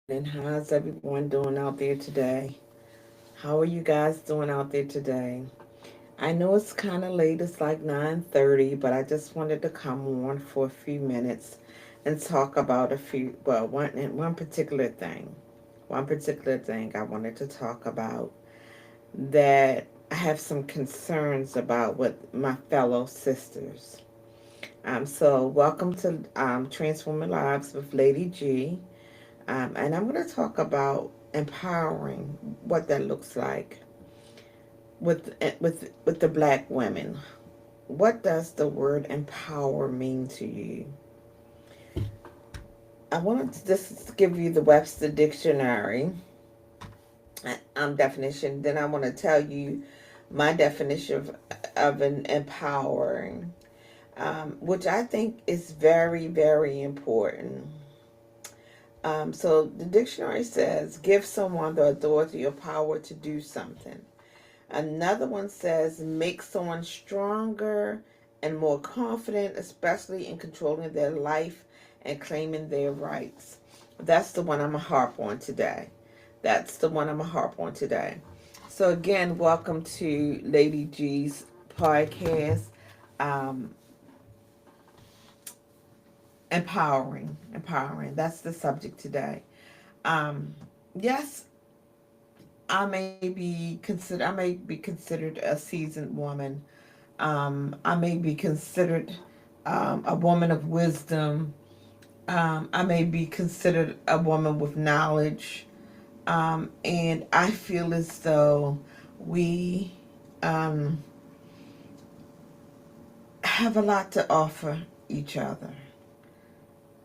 And how's everyone doing out there today? How are you guys doing out there today? I know it's kind of late. It's like 9:30, but I just wanted to come on for a few minutes and talk about one particular thing. One particular thing I wanted to talk about that I have some concerns about with my fellow sisters. So welcome to Transforming Lives with Lady G. And I'm going to talk about empowering, what that looks like with the black women. What does the word empower mean to you? I want to just give you the Webster Dictionary definition. Then I want to tell you my definition of an empowering, which I think is very, very important. So the dictionary says, give someone the authority or power to do something. Another one says, make someone stronger and more confident, especially in controlling their life and claiming their rights. That's the one I'm going to harp on today. That's the one I'm going to harp on today. So, again, welcome to Lady G's podcast. Um, empowering. That's the subject today. Um, yes, I may be considered a seasoned woman. I may be considered a woman of wisdom. I may be considered a woman with knowledge. And I feel as though we um, have a lot to offer each other.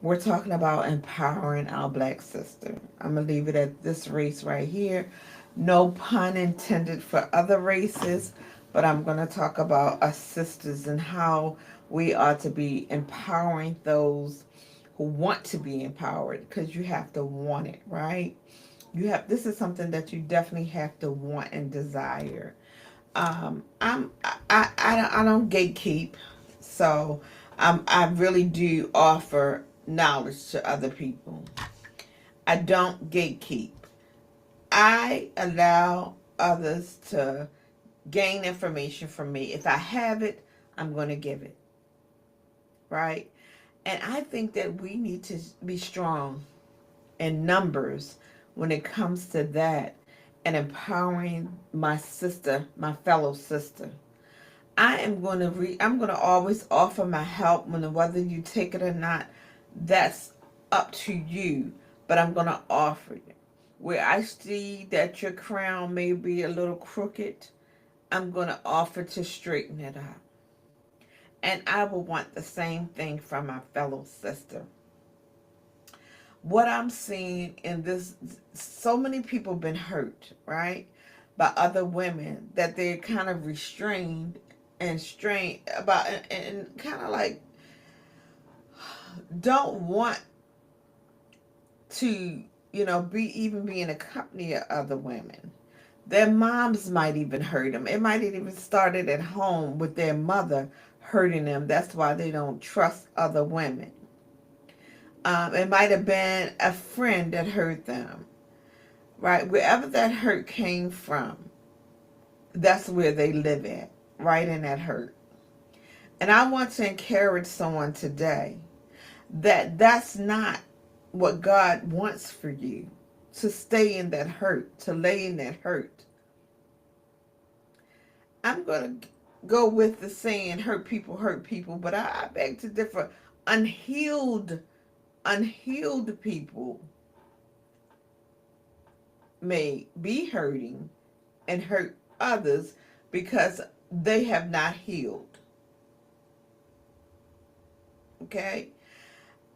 We're talking about empowering our black sister. I'm going to leave it at this race right here. No pun intended for other races, but I'm going to talk about us sisters and how we are to be empowering those who want to be empowered, because you have to want it, right? This is something that you definitely have to want and desire. I don't gatekeep, so I really do offer knowledge to other people. I don't gatekeep. I allow others to gain information from me. If I have it, I'm going to give it, right? And I think that we need to be strong in numbers when it comes to that and empowering my sister, my fellow sister. I'm going to always offer my help, when whether you take it or not, that's up to you, but I'm going to offer it. Where I see that your crown may be a little crooked, I'm going to offer to straighten it up. And I will want the same thing from my fellow sister. What I'm seeing in this, so many people been hurt, right, by other women, that they're kind of restrained and strained about, and kind of like don't want to, be in a company of other women. Their moms might even hurt them. It might have even started at home with their mother hurting them. That's why they don't trust other women. It might have been a friend that hurt them, right? Wherever that hurt came from, that's where they live at, right in that hurt. And I want to encourage someone today that that's not what God wants for you, to stay in that hurt, to lay in that hurt. I'm going to go with the saying, hurt people, but I beg to differ. Unhealed people may be hurting and hurt others because they have not healed. Okay?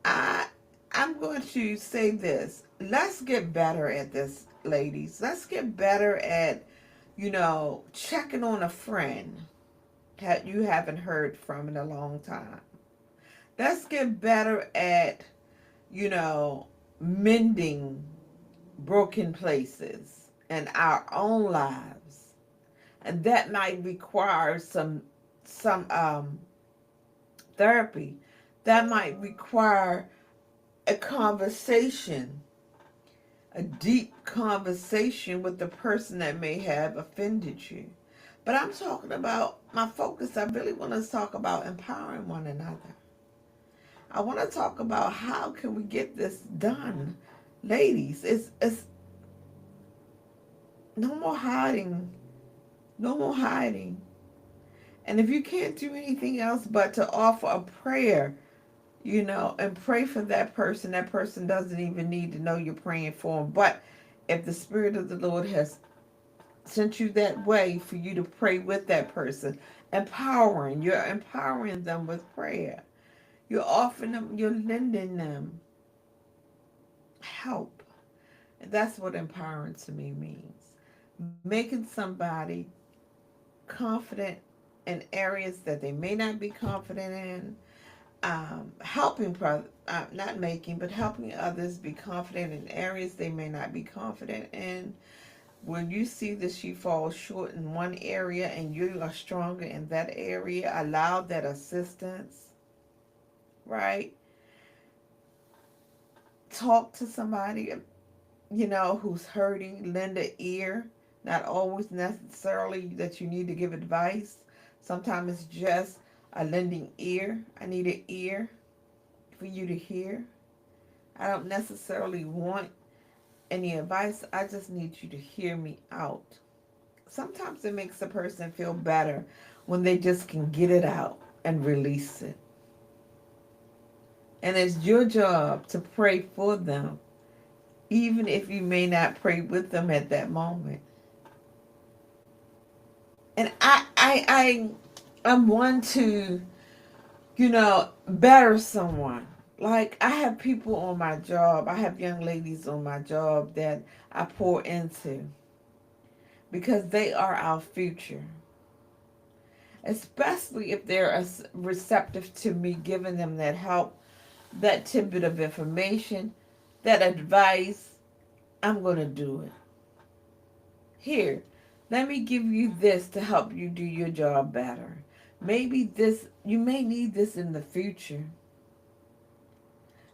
I I'm going to say this. Let's get better at this, ladies. Let's get better at, checking on a friend that you haven't heard from in a long time. Let's get better at, you know, mending broken places in our own lives. And that might require some therapy. That might require a conversation a deep conversation with the person that may have offended you. But I'm talking about my focus. I really want to talk about empowering one another. I want to talk about how can we get this done. Ladies, it's no more hiding. No more hiding. And if you can't do anything else but to offer a prayer, and pray for that person doesn't even need to know you're praying for them. But if the Spirit of the Lord has sent you that way for you to pray with that person, you're empowering them with prayer. You're offering them, you're lending them help. And that's what empowering to me means. Making somebody confident in areas that they may not be confident in, not making, but helping others be confident in areas they may not be confident in. When you see that you fall short in one area and you are stronger in that area, allow that assistance, right? Talk to somebody, who's hurting, lend an ear. Not always necessarily that you need to give advice. Sometimes it's just a lending ear. I need an ear for you to hear. I don't necessarily want any advice. I just need you to hear me out. Sometimes it makes a person feel better when they just can get it out and release it. And it's your job to pray for them, even if you may not pray with them at that moment. And I'm one to, better someone. Like, I have people on my job, I have young ladies on my job that I pour into because they are our future. Especially if they're receptive to me giving them that help, that tidbit of information, that advice, I'm going to do it. Here, let me give you this to help you do your job better. Maybe you may need this in the future.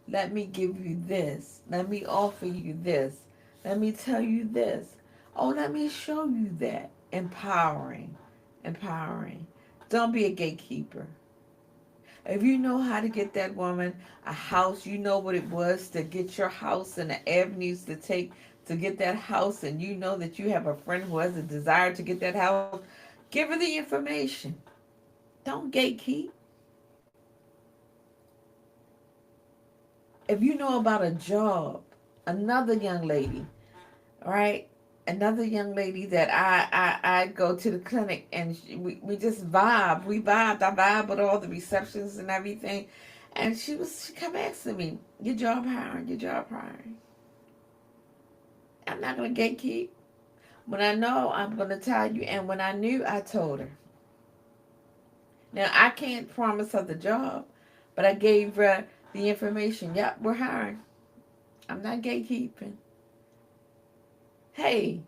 Let me give you this. Let me offer you this. Let me tell you this. Oh, let me show you that. Empowering. Empowering. Don't be a gatekeeper. If you know how to get that woman a house, you know what it was to get your house and the avenues to take to get that house, and you know that you have a friend who has a desire to get that house, give her the information. Don't gatekeep. If you know about a job, another young lady, right? Another young lady that I go to the clinic and we just vibe. We vibed. I vibe with all the receptions and everything. And she kept asking me, your job hiring, your job hiring. I'm not going to gatekeep. When I know, I'm going to tell you. And when I knew, I told her. Now, I can't promise her the job, but I gave her the information. Yep, we're hiring. I'm not gatekeeping. Hey,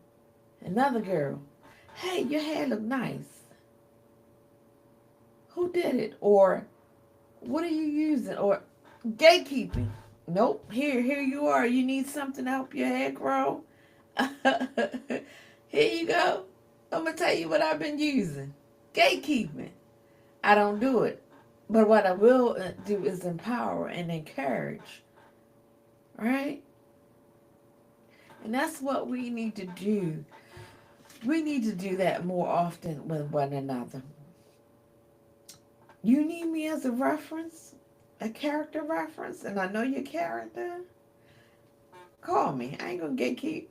another girl. Hey, your hair look nice. Who did it? Or what are you using? Or gatekeeping. Nope. Here you are. You need something to help your hair grow? Here you go. I'm going to tell you what I've been using. Gatekeeping. I don't do it. But what I will do is empower and encourage. Right? And that's what we need to do. We need to do that more often with one another. You need me as a reference, a character reference, and I know your character. Call me. I ain't going to gatekeep.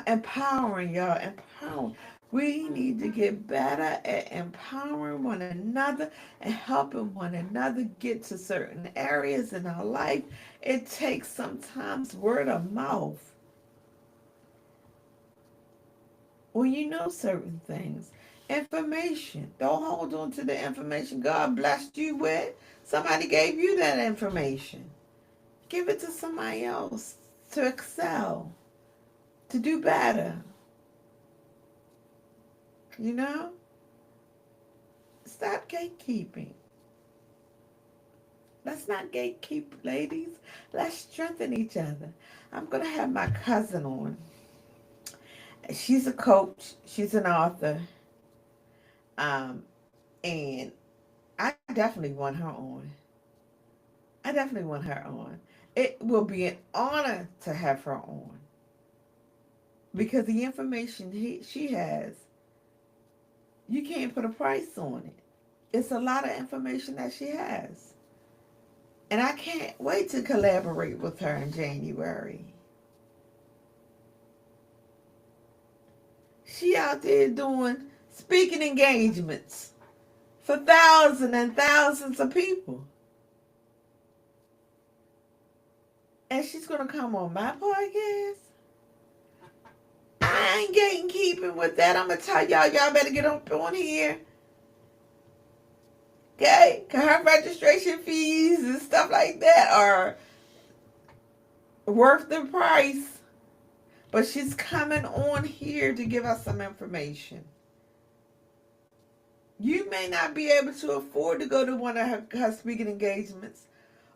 Empowering y'all. Empowering. We need to get better at empowering one another and helping one another get to certain areas in our life. It takes sometimes word of mouth. When you know certain things. Information. Don't hold on to the information God blessed you with. Somebody gave you that information. Give it to somebody else to excel, to do better. Stop gatekeeping. Let's not gatekeep, ladies. Let's strengthen each other. I'm going to have my cousin on. She's a coach. She's an author. Um, and I definitely want her on. I definitely want her on. It will be an honor to have her on because the information she has, you can't put a price on it. It's a lot of information that she has. And I can't wait to collaborate with her in January. She out there doing speaking engagements for thousands and thousands of people. And she's going to come on my podcast. I ain't getting keeping with that. I'm going to tell y'all better get up on here. Okay? Because her registration fees and stuff like that are worth the price. But she's coming on here to give us some information. You may not be able to afford to go to one of her speaking engagements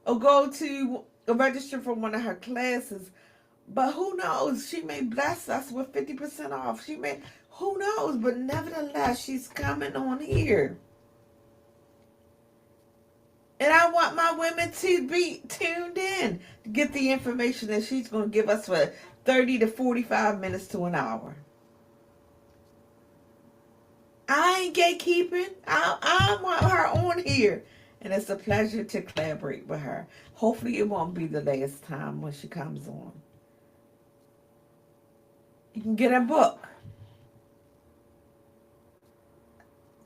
or go to register for one of her classes. But who knows? She may bless us with 50% off. She may, who knows? But nevertheless, she's coming on here. And I want my women to be tuned in to get the information that she's going to give us for 30 to 45 minutes to an hour. I ain't gatekeeping. I want her on here. And it's a pleasure to collaborate with her. Hopefully it won't be the last time when she comes on. You can get a book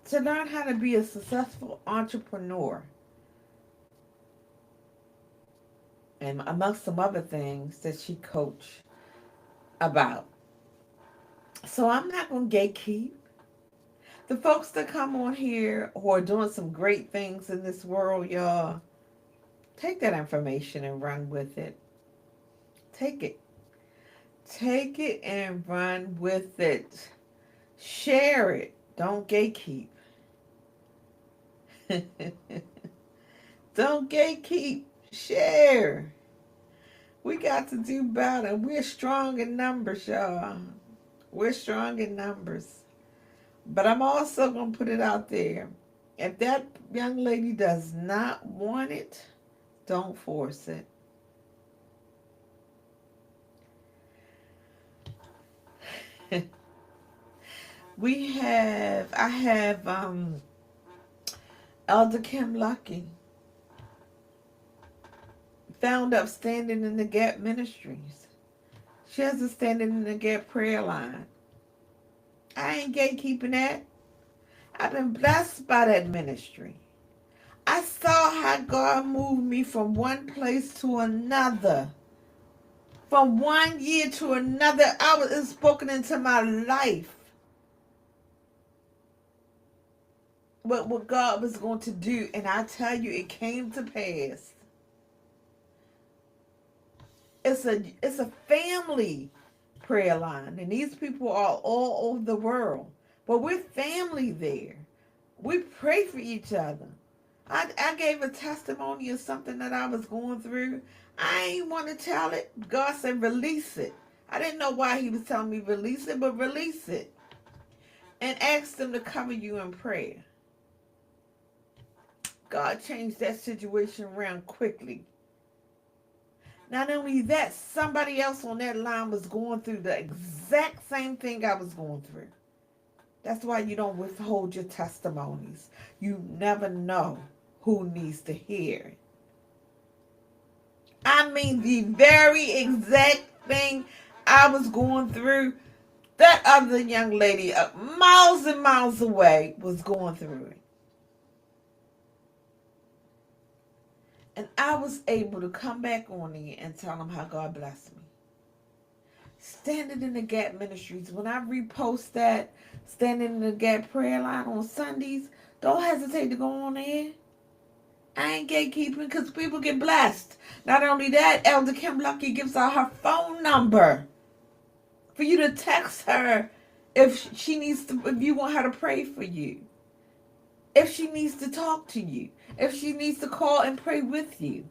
to learn how to be a successful entrepreneur. And amongst some other things that she coached about. So I'm not going to gatekeep. The folks that come on here who are doing some great things in this world, y'all, take that information and run with it. Take it. Take it and run with it. Share it. Don't gatekeep. Don't gatekeep. Share. We got to do better. We're strong in numbers, y'all. We're strong in numbers. But I'm also going to put it out there. If that young lady does not want it, don't force it. I have Elder Kim Lucky, founder of Standing in the Gap Ministries. She has a Standing in the Gap prayer line. I ain't gatekeeping that. I've been blessed by that ministry. I saw how God moved me from one place to another. From one year to another, I was spoken into my life. What God was going to do, and I tell you, it came to pass. It's a family prayer line, and these people are all over the world, but we're family there. We pray for each other. I gave a testimony of something that I was going through. I ain't want to tell it. God said release it. I didn't know why he was telling me release it, but release it and ask them to cover you in prayer. God changed that situation around quickly. Not only that, somebody else on that line was going through the exact same thing I was going through. That's why you don't withhold your testimonies. You never know who needs to hear it. I mean, the very exact thing I was going through, that other young lady miles and miles away was going through it. And I was able to come back on it and tell them how God blessed me. Standing in the Gap Ministries, when I repost that Standing in the Gap prayer line on Sundays, don't hesitate to go on there. I ain't gatekeeping because people get blessed. Not only that, Elder Kim Lucky gives out her phone number for you to text her if she needs to, if you want her to pray for you. if she needs to talk to you, if she needs to call and pray with you.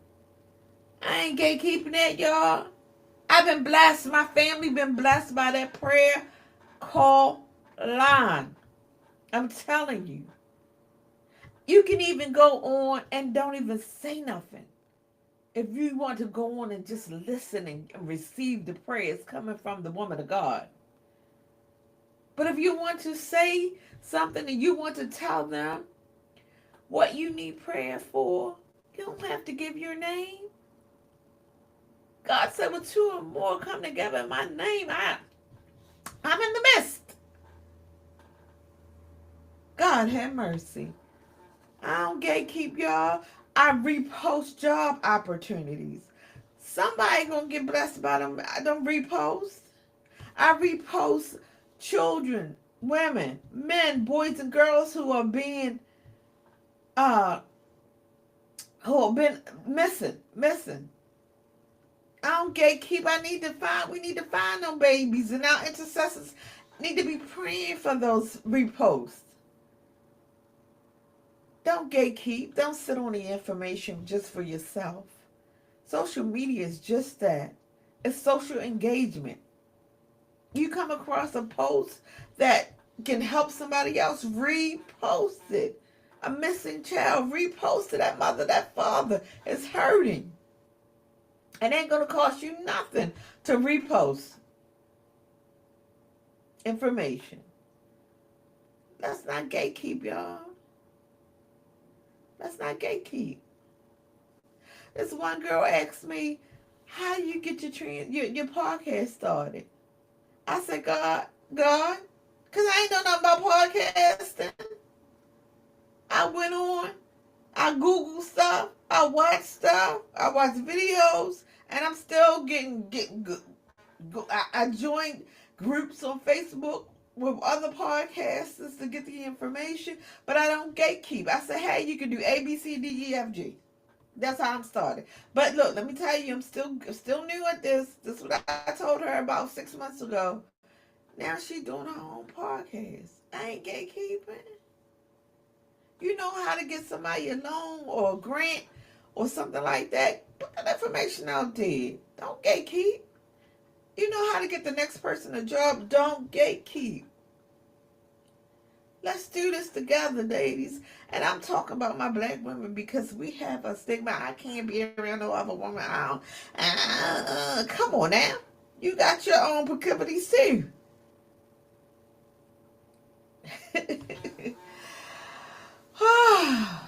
I ain't gatekeeping that, y'all. I've been blessed. My family been blessed by that prayer call line. I'm telling you. You can even go on and don't even say nothing. If you want to go on and just listen and receive the prayers coming from the woman of God. But if you want to say something and you want to tell them what you need prayer for, you don't have to give your name. God said, "With two or more come together in my name, I'm in the midst." God have mercy. I don't gatekeep, y'all. I repost job opportunities. Somebody gonna get blessed by them. I don't repost. I repost children, women, men, boys, and girls who are being uh who have been missing. I don't gatekeep. We need to find them babies, and our intercessors need to be praying for those reposts. Don't gatekeep. Don't sit on the information just for yourself. Social media is just that. It's social engagement. You come across a post that can help somebody else, repost it. A missing child, repost it. That mother, that father is hurting. It ain't going to cost you nothing to repost information. Let's not gatekeep, y'all. Let's not gatekeep. This one girl asked me, "How do you get your podcast started?" I said, God, because I ain't know nothing about podcasting. I went on, I Googled stuff, I watched stuff, I watched videos, and I'm still getting good. I joined groups on Facebook with other podcasters to get the information, but I don't gatekeep. I say, hey, you can do A, B, C, D, E, F, G. That's how I'm started. But look, let me tell you, I'm still new at this. This is what I told her about 6 months ago. Now she doing her own podcast. I ain't gatekeeping. You know how to get somebody a loan or a grant or something like that. Put that information out there. Don't gatekeep. You know how to get the next person a job. Don't gatekeep. Let's do this together, ladies. And I'm talking about my black women because we have a stigma. I can't be around no other woman. Come on now. You got your own proclivities too.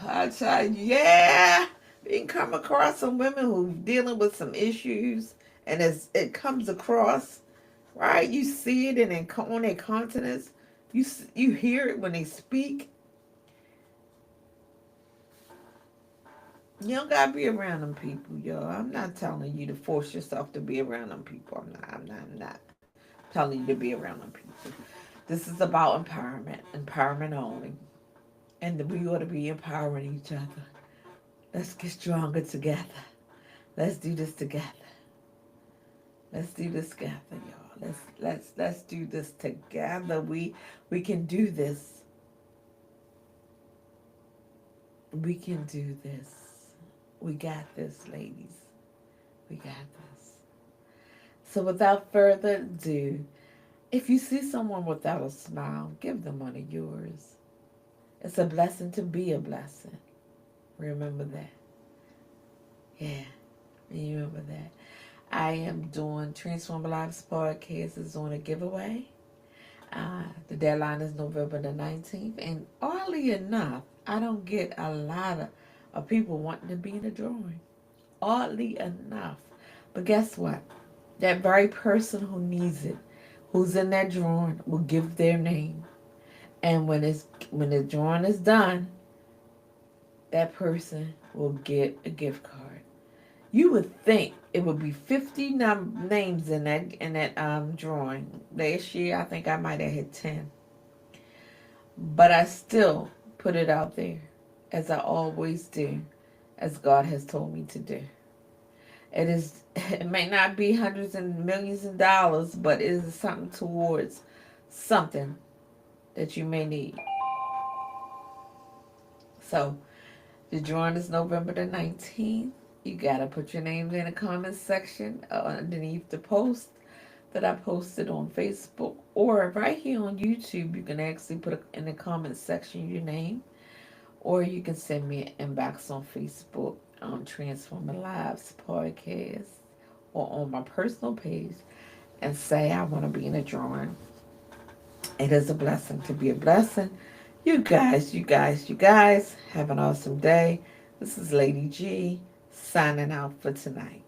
I tell you, yeah. You can come across some women who dealing with some issues, and as it comes across, right? You see it on their countenance. You hear it when they speak. You don't gotta be around them people, y'all. I'm not telling you to force yourself to be around them people. I'm not telling you to be around them people. This is about empowerment only. And we ought to be empowering each other. Let's get stronger together. Let's do this together. Let's do this together, y'all. Let's do this together. We can do this. We can do this. We got this, ladies. We got this. So without further ado, if you see someone without a smile, give them one of yours. It's a blessing to be a blessing. Remember that. Yeah, remember that. I am doing Transform Lives podcast is on a giveaway. The deadline is November the 19th. And oddly enough, I don't get a lot of people wanting to be in the drawing. Oddly enough. But guess what? That very person who needs it, who's in that drawing, will give their name. And when the drawing is done, that person will get a gift card. You would think it would be 50 names in that drawing. Last year, I think I might have hit 10. But I still put it out there, as I always do, as God has told me to do. It may not be hundreds and millions of dollars, but it is something towards something that you may need. So the drawing is November the 19th. You gotta put your names in the comments section underneath the post that I posted on Facebook, or right here on YouTube. You can actually put in the comments section your name, or you can send me an inbox on Facebook, Transforming Lives Podcast, or on my personal page, and say I want to be in a drawing. It is a blessing to be a blessing. You guys, have an awesome day. This is Lady G signing out for tonight.